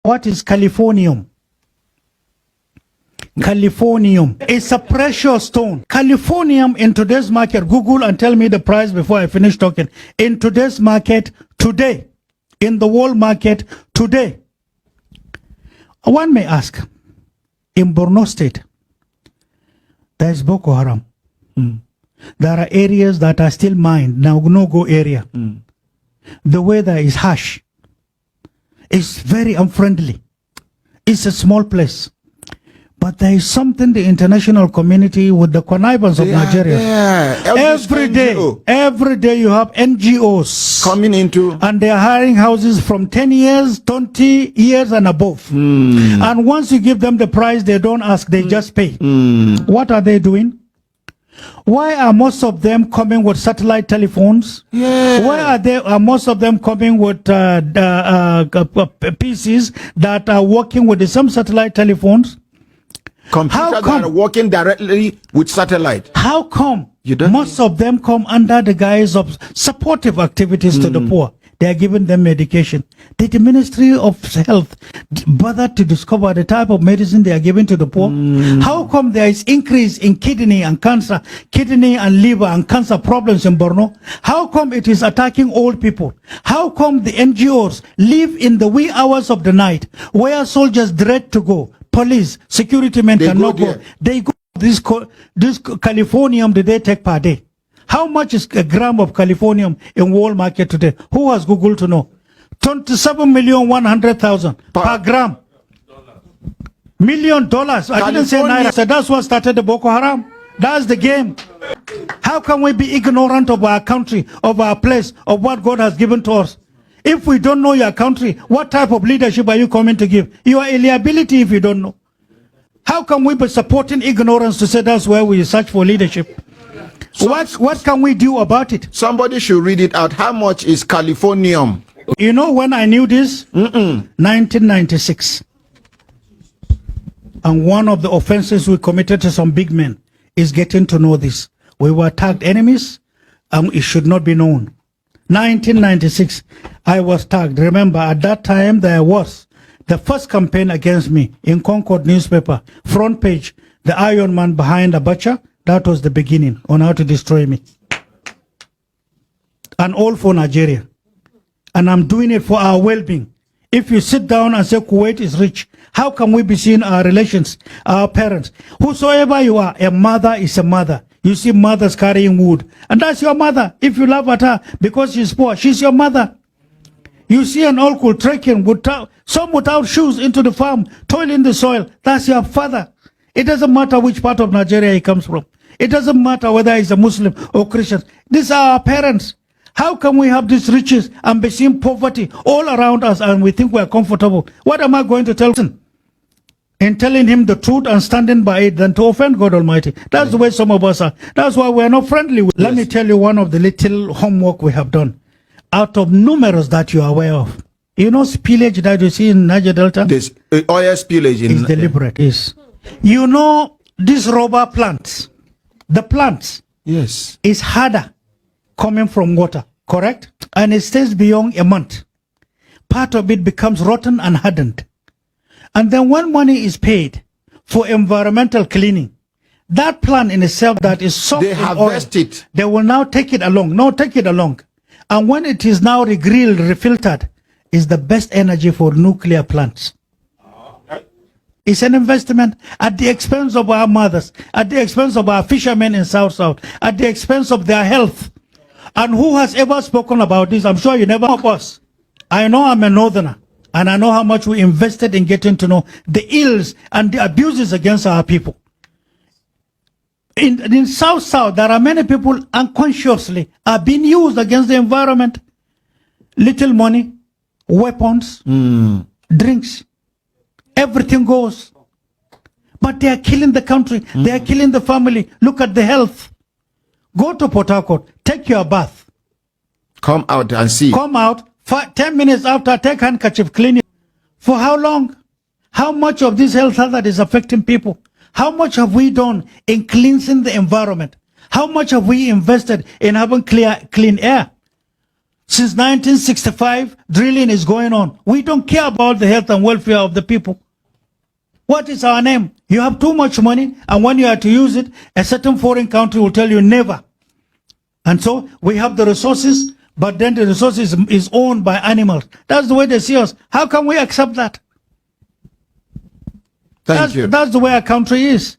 What is californium? Californium is a precious stone. Californium in today's market, Google and tell me the price before I finish talking. In today's market today, in the world market today, one may ask, in Borno State, there is Bokoharam. There are areas that are still mined, now no-go area. The weather is harsh. It's very unfriendly. It's a small place. But there is something the international community with the connivance of Nigeria. Every day you have NGOs coming into, and they are hiring houses from 10 years, 20 years and above. And once you give them the price, they don't ask, they just pay. What are they doing? Why are most of them coming with satellite telephones? Why are most of them coming with PCs that are working with the same satellite telephones? Computers that are working directly with satellite. How come most of them come under the guise of supportive activities to the poor? They are giving them medication. Did the Ministry of Health bother to discover the type of medicine they are giving to the poor? How come there is increase in kidney and cancer, kidney and liver and cancer problems in Borno? How come it is attacking old people? How come the NGOs live in the wee hours of the night where soldiers dread to go? Police, security men cannot go. They go this californium that they take per day. How much is a gram of californium in world market today? Who has Google to know? 27,100,000 per gram. $1 million. I didn't say naira. So that's what started the Bokoharam. That's the game. How can we be ignorant of our country, of our place, of what God has given to us? If we don't know your country, what type of leadership are you coming to give? You are a liability if you don't know. How can we be supporting ignorance to say that's where we search for leadership? What can we do about it? Somebody should read it out. How much is californium? You know when I knew this? 1996. And one of the offenses we committed to some big men is getting to know this. We were tagged enemies and it should not be known. 1996, I was tagged. Remember, at that time, there was the first campaign against me in Concord newspaper. Front page, the Iron Man behind Abacha. That was the beginning on how to destroy me. And all for Nigeria. And I'm doing it for our well-being. If you sit down and say Kuwait is rich, how can we be seeing our relations, our parents? Whosoever you are, a mother is a mother. You see mothers carrying wood. And that's your mother. If you laugh at her because she's poor, she's your mother. You see an uncle trekking, some without shoes into the farm, toiling the soil. That's your father. It doesn't matter which part of Nigeria he comes from. It doesn't matter whether he's a Muslim or Christian. These are our parents. How can we have these riches and be seeing poverty all around us and we think we're comfortable? What am I going to tell him? In telling him the truth and standing by it than to offend God Almighty. That's the way some of us are. That's why we're not friendly. Let me tell you one of the little homework we have done. Out of numerous that you are aware of. You know spillage that you see in Niger Delta? This oil spillage is deliberate. Yes. You know these rubber plants. The plants. Yes. Is harder coming from water. Correct? And it stays beyond a month. Part of it becomes rotten and hardened. And then when money is paid for environmental cleaning, that plant in itself that is soft they harvest oil, it. They will now take it along. No, take it along. And when it is now regrilled, refiltered, is the best energy for nuclear plants. It's an investment at the expense of our mothers, at the expense of our fishermen in South, at the expense of their health. And who has ever spoken about this? I'm sure you never of us. I know I'm a northerner. And I know how much we invested in getting to know the ills and the abuses against our people. In South, there are many people unconsciously are being used against the environment. Little money, weapons, drinks, everything goes. But they are killing the country. They are killing the family. Look at the health. Go to Port Harcourt, take your bath. Come out and see. Come out. 10 minutes after, take handkerchief, clean it. For how long? How much of this health hazard is affecting people? How much have we done in cleansing the environment? How much have we invested in having clean air? Since 1965, drilling is going on. We don't care about the health and welfare of the people. What is our name? You have too much money, and when you are to use it, a certain foreign country will tell you never. And so we have the resources, but then the resources is owned by animals. That's the way they see us. How can we accept that? Thank you. That's the way our country is.